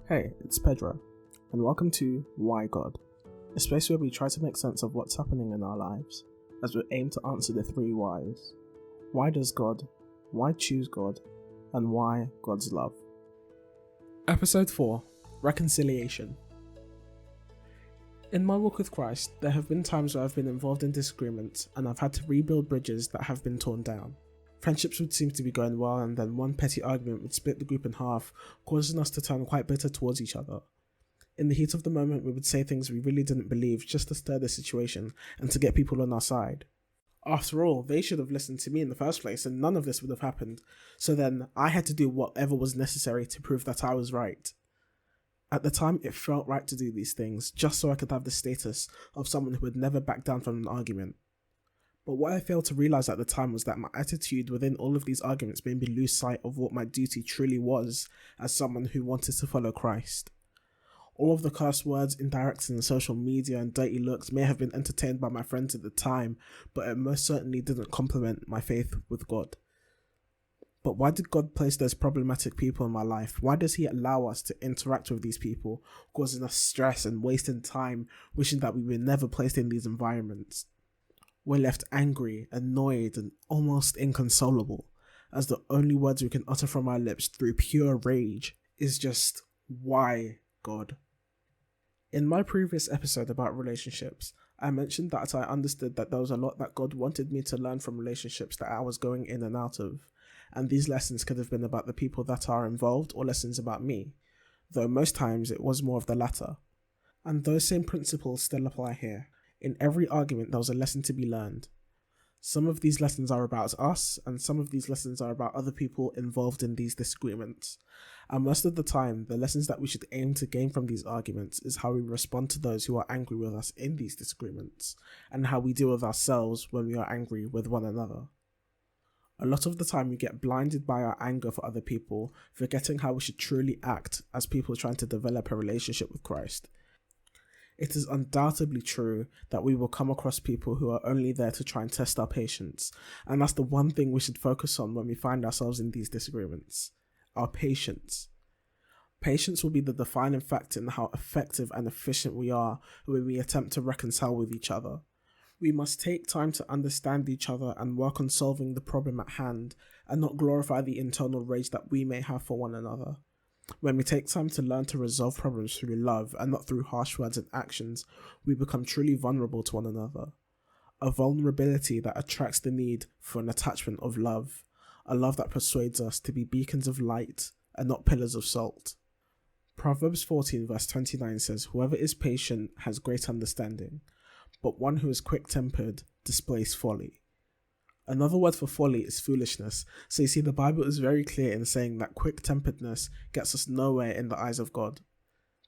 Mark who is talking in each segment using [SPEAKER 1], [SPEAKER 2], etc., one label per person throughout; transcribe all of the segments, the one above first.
[SPEAKER 1] Hey, it's Pedro, and welcome to Why God, a space where we try to make sense of what's happening in our lives, as we aim to answer the three whys. Why does God? Why choose God? And why God's love? Episode 4, Reconciliation. In my walk with Christ, there have been times where I've been involved in disagreements and I've had to rebuild bridges that have been torn down. Friendships would seem to be going well, and then one petty argument would split the group in half, causing us to turn quite bitter towards each other. In the heat of the moment, we would say things we really didn't believe just to stir the situation and to get people on our side. After all, they should have listened to me in the first place, and none of this would have happened, so then I had to do whatever was necessary to prove that I was right. At the time, it felt right to do these things, just so I could have the status of someone who would never back down from an argument. But what I failed to realise at the time was that my attitude within all of these arguments made me lose sight of what my duty truly was as someone who wanted to follow Christ. All of the curse words, indirects in social media and dirty looks may have been entertained by my friends at the time, but it most certainly didn't complement my faith with God. But why did God place those problematic people in my life? Why does He allow us to interact with these people, causing us stress and wasting time, wishing that we were never placed in these environments? We're left angry, annoyed, and almost inconsolable, as the only words we can utter from our lips through pure rage is just, why, God? In my previous episode about relationships, I mentioned that I understood that there was a lot that God wanted me to learn from relationships that I was going in and out of, and these lessons could have been about the people that are involved or lessons about me, though most times it was more of the latter. And those same principles still apply here. In every argument, there was a lesson to be learned. Some of these lessons are about us, and some of these lessons are about other people involved in these disagreements. And most of the time, the lessons that we should aim to gain from these arguments is how we respond to those who are angry with us in these disagreements, and how we deal with ourselves when we are angry with one another. A lot of the time, we get blinded by our anger for other people, forgetting how we should truly act as people trying to develop a relationship with Christ. It is undoubtedly true that we will come across people who are only there to try and test our patience, and that's the one thing we should focus on when we find ourselves in these disagreements: our patience. Patience will be the defining factor in how effective and efficient we are when we attempt to reconcile with each other. We must take time to understand each other and work on solving the problem at hand, and not glorify the internal rage that we may have for one another. When we take time to learn to resolve problems through love and not through harsh words and actions, we become truly vulnerable to one another. A vulnerability that attracts the need for an attachment of love, a love that persuades us to be beacons of light and not pillars of salt. Proverbs 14 verse 29 says, "Whoever is patient has great understanding, but one who is quick-tempered displays folly." Another word for folly is foolishness, so you see the Bible is very clear in saying that quick-temperedness gets us nowhere in the eyes of God.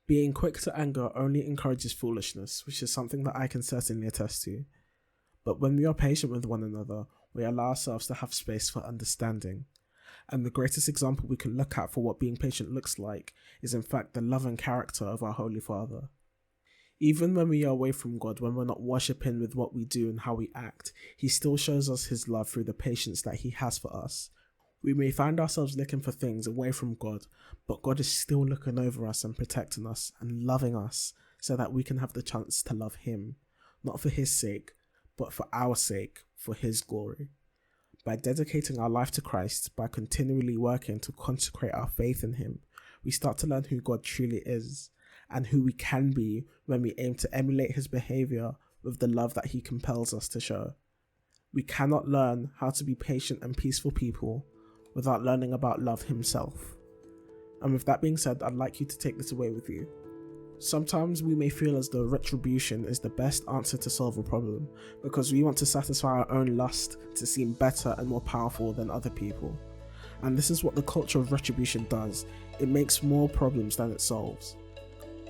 [SPEAKER 1] Being quick to anger only encourages foolishness, which is something that I can certainly attest to. But when we are patient with one another, we allow ourselves to have space for understanding. And the greatest example we can look at for what being patient looks like is in fact the love and character of our Holy Father. Even when we are away from God, when we're not worshipping with what we do and how we act, He still shows us His love through the patience that He has for us. We may find ourselves looking for things away from God, but God is still looking over us and protecting us and loving us so that we can have the chance to love Him, not for His sake, but for our sake, for His glory. By dedicating our life to Christ, by continually working to consecrate our faith in Him, we start to learn who God truly is, and who we can be when we aim to emulate His behavior with the love that He compels us to show. We cannot learn how to be patient and peaceful people without learning about love Himself. And with that being said, I'd like you to take this away with you. Sometimes we may feel as though retribution is the best answer to solve a problem, because we want to satisfy our own lust to seem better and more powerful than other people. And this is what the culture of retribution does. It makes more problems than it solves.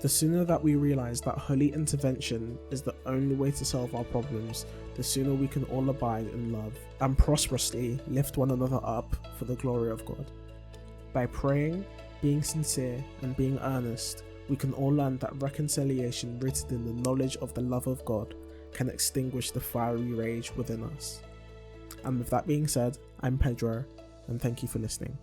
[SPEAKER 1] The sooner that we realize that holy intervention is the only way to solve our problems, the sooner we can all abide in love and prosperously lift one another up for the glory of God. By praying, being sincere, and being earnest, we can all learn that reconciliation rooted in the knowledge of the love of God can extinguish the fiery rage within us. And with that being said, I'm Pedro, and thank you for listening.